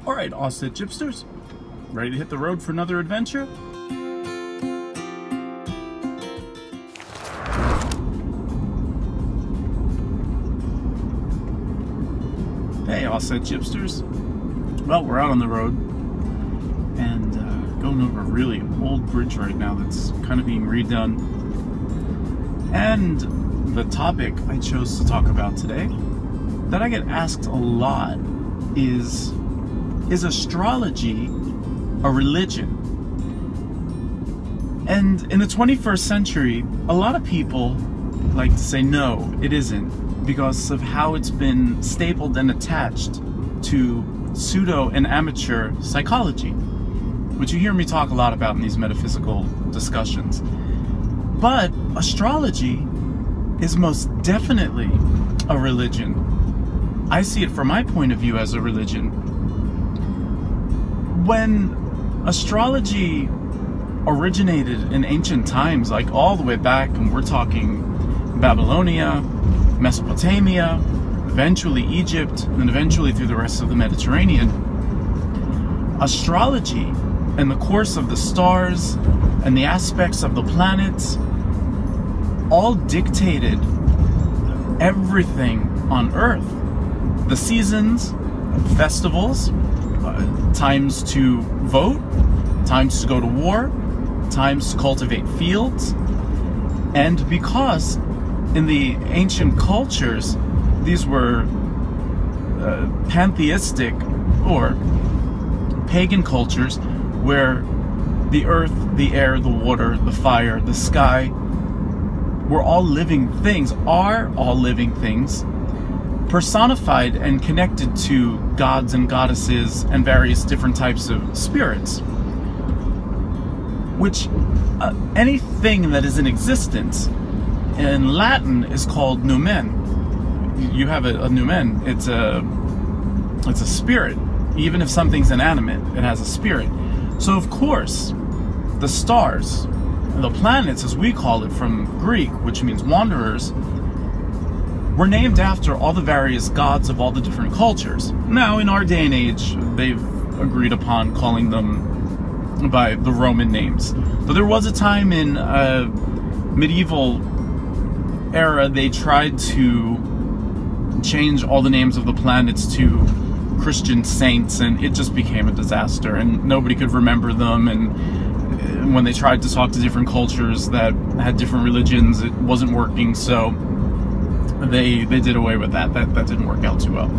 Alright, AusetGypsters, ready to hit the road for another adventure? Hey, AusetGypsters. Well, we're out on the road and going over a really old bridge right now that's kind of being redone. And the topic I chose to talk about today that I get asked a lot is astrology a religion? And in the 21st century, a lot of people like to say no, it isn't, because of how it's been stapled and attached to pseudo and amateur psychology, which you hear me talk a lot about in these metaphysical discussions. But astrology is most definitely a religion. I see it from my point of view as a religion. When astrology originated in ancient times, like all the way back, and we're talking Babylonia, Mesopotamia, eventually Egypt, and eventually through the rest of the Mediterranean, astrology and the course of the stars and the aspects of the planets all dictated everything on Earth. The seasons, festivals, times to vote, times to go to war, times to cultivate fields. And because in the ancient cultures, these were pantheistic or pagan cultures where the earth, the air, the water, the fire, the sky were all living things, are all living things, personified and connected to gods and goddesses and various different types of spirits. Which anything that is in existence in Latin is called numen. You have a numen. It's a spirit. Even if something's inanimate, it has a spirit. So of course, the stars, the planets as we call it from Greek, which means wanderers, were named after all the various gods of all the different cultures. Now, in our day and age, they've agreed upon calling them by the Roman names. But there was a time in medieval era they tried to change all the names of the planets to Christian saints, and it just became a disaster, and nobody could remember them. And when they tried to talk to different cultures that had different religions, it wasn't working, so they did away with that. That didn't work out too well.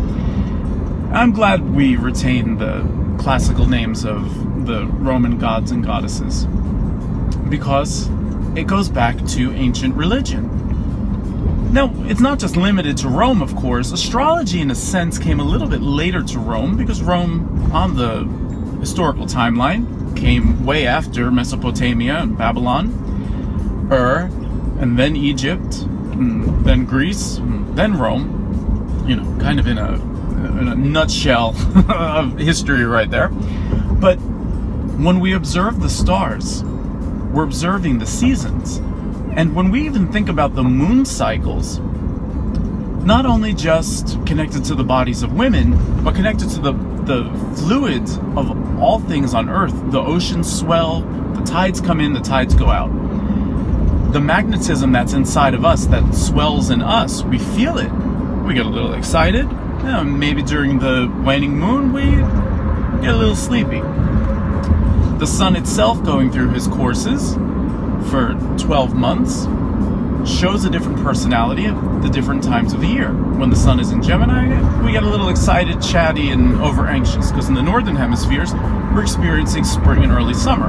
I'm glad we retain the classical names of the Roman gods and goddesses, because it goes back to ancient religion. Now, it's not just limited to Rome, of course. Astrology, in a sense, came a little bit later to Rome, because Rome, on the historical timeline, came way after Mesopotamia and Babylon, and then Egypt, and then Greece, and then Rome. You know, kind of in a nutshell of history right there. But when we observe the stars, we're observing the seasons. And when we even think about the moon cycles, not only just connected to the bodies of women, but connected to the fluids of all things on Earth. The oceans swell, the tides come in, the tides go out. The magnetism that's inside of us, that swells in us, we feel it. We get a little excited. Maybe during the waning moon, we get a little sleepy. The sun itself, going through his courses for 12 months, shows a different personality at the different times of the year. When the sun is in Gemini, we get a little excited, chatty, and over-anxious, because in the northern hemispheres, we're experiencing spring and early summer.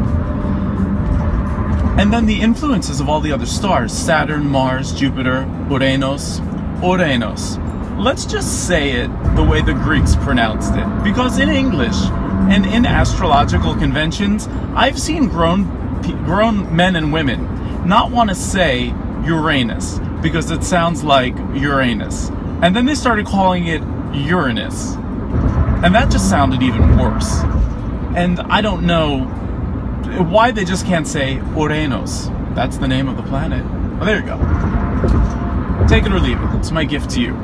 And then the influences of all the other stars, Saturn, Mars, Jupiter, Uranus. Let's just say it the way the Greeks pronounced it, because in English and in astrological conventions, I've seen grown men and women not want to say Uranus because it sounds like Uranus, and then they started calling it Uranus, and that just sounded even worse. And I don't know why they just can't say Uranus. That's the name of the planet. Oh, there you go. Take it or leave it. It's my gift to you.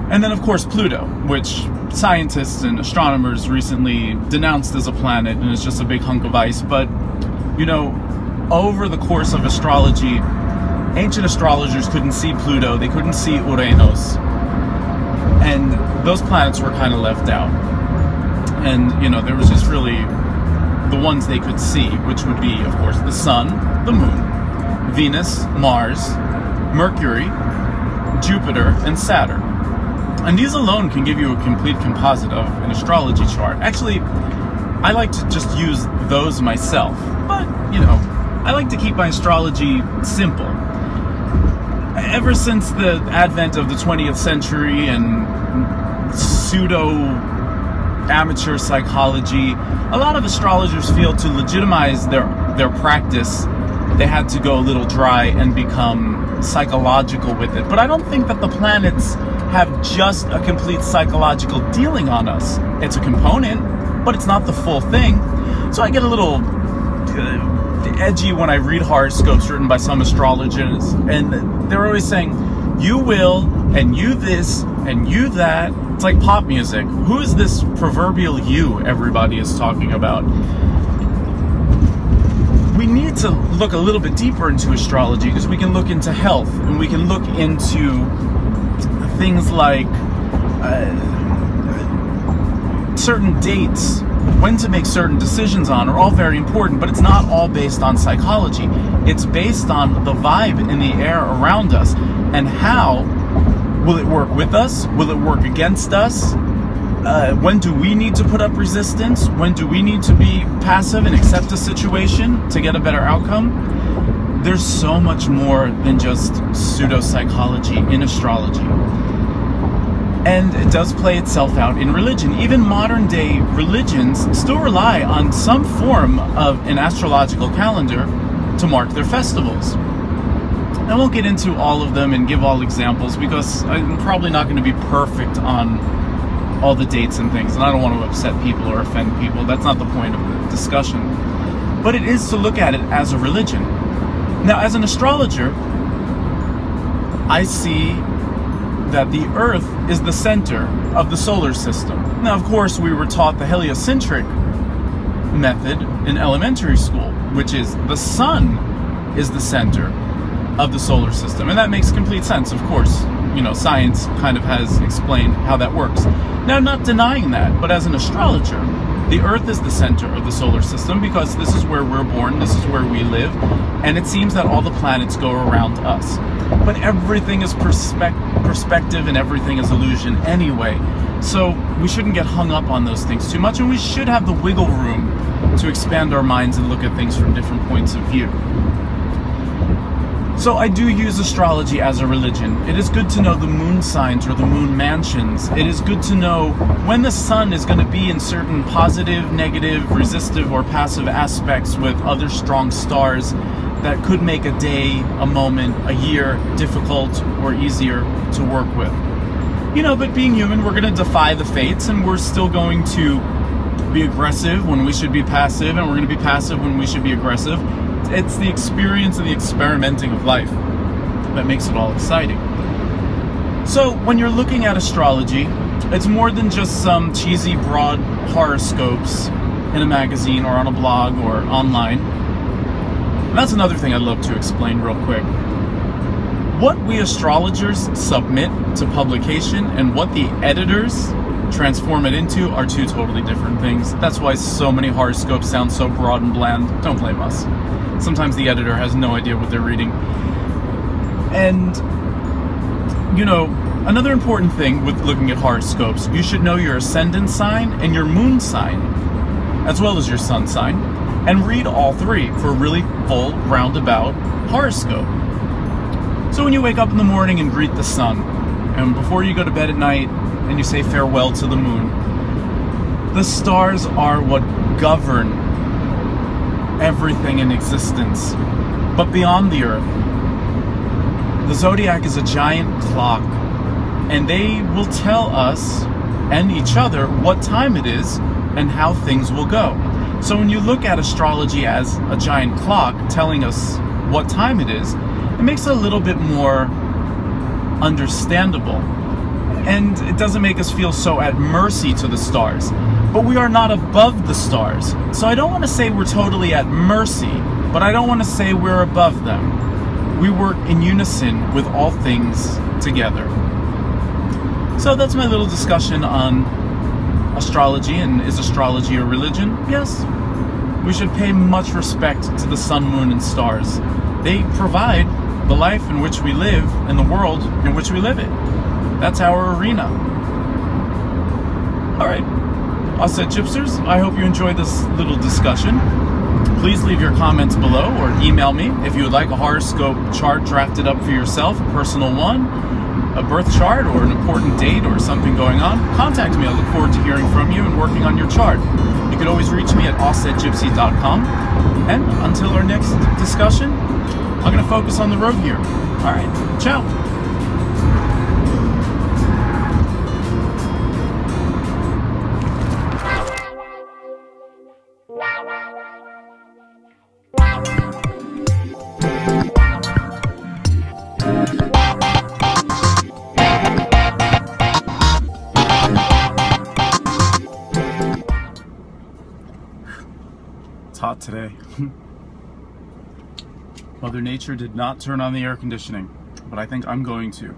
And then, of course, Pluto, which scientists and astronomers recently denounced as a planet, and it's just a big hunk of ice. But, you know, over the course of astrology, ancient astrologers couldn't see Pluto, they couldn't see Uranus, and those planets were kind of left out. And, you know, there was just really the ones they could see, which would be, of course, the Sun, the Moon, Venus, Mars, Mercury, Jupiter, and Saturn. And these alone can give you a complete composite of an astrology chart. Actually, I like to just use those myself, but, you know, I like to keep my astrology simple. Ever since the advent of the 20th century and pseudo-amateur psychology, a lot of astrologers feel to legitimize their practice, they had to go a little dry and become psychological with it. But I don't think that the planets have just a complete psychological dealing on us. It's a component, but it's not the full thing. So I get a little edgy when I read horoscopes written by some astrologers, and they're always saying, you will, and you this, and you that. It's like pop music. Who is this proverbial you everybody is talking about? We need to look a little bit deeper into astrology, because we can look into health, and we can look into things like certain dates, when to make certain decisions on, are all very important, but it's not all based on psychology. It's based on the vibe in the air around us, and how will it work with us? Will it work against us? When do we need to put up resistance? When do we need to be passive and accept a situation to get a better outcome? There's so much more than just pseudo-psychology in astrology. And it does play itself out in religion. Even modern day religions still rely on some form of an astrological calendar to mark their festivals. I won't get into all of them and give all examples, because I'm probably not going to be perfect on all the dates and things, and I don't want to upset people or offend people. That's not the point of the discussion. But it is to look at it as a religion. Now, as an astrologer, I see that the Earth is the center of the solar system. Now, of course, we were taught the heliocentric method in elementary school, which is the sun is the center of the solar system. And that makes complete sense, of course. You know, science kind of has explained how that works. Now, I'm not denying that, but as an astrologer, the Earth is the center of the solar system, because this is where we're born, this is where we live, and it seems that all the planets go around us. But everything is perspective, and everything is illusion anyway. So we shouldn't get hung up on those things too much, and we should have the wiggle room to expand our minds and look at things from different points of view. So I do use astrology as a religion. It is good to know the moon signs or the moon mansions. It is good to know when the sun is going to be in certain positive, negative, resistive, or passive aspects with other strong stars that could make a day, a moment, a year difficult or easier to work with. You know, but being human, we're going to defy the fates, and we're still going to be aggressive when we should be passive, and we're going to be passive when we should be aggressive. It's the experience and the experimenting of life that makes it all exciting. So when you're looking at astrology, it's more than just some cheesy broad horoscopes in a magazine or on a blog or online. And that's another thing I'd love to explain real quick. What we astrologers submit to publication and what the editors transform it into are two totally different things. That's why so many horoscopes sound so broad and bland. Don't blame us. Sometimes the editor has no idea what they're reading. And, you know, another important thing with looking at horoscopes, you should know your ascendant sign and your moon sign, as well as your sun sign, and read all three for a really full, roundabout horoscope. So when you wake up in the morning and greet the sun, and before you go to bed at night and you say farewell to the moon, the stars are what govern everything in existence. But beyond the Earth, the zodiac is a giant clock, and they will tell us and each other what time it is and how things will go. So when you look at astrology as a giant clock telling us what time it is, it makes it a little bit more understandable. and it doesn't make us feel so at mercy to the stars. But we are not above the stars. So I don't want to say we're totally at mercy, but I don't want to say we're above them. We work in unison with all things together. So that's my little discussion on astrology, and is astrology a religion? Yes. We should pay much respect to the sun, moon, and stars. They provide the life in which we live and the world in which we live it. That's our arena. Alright, AusetGypsers, I hope you enjoyed this little discussion. Please leave your comments below or email me if you would like a horoscope chart drafted up for yourself, a personal one, a birth chart, or an important date or something going on. Contact me. I look forward to hearing from you and working on your chart. You can always reach me at AusetGypsy.com. And until our next discussion, I'm going to focus on the road here. Alright, ciao. It's hot today. Mother Nature did not turn on the air conditioning, but I think I'm going to.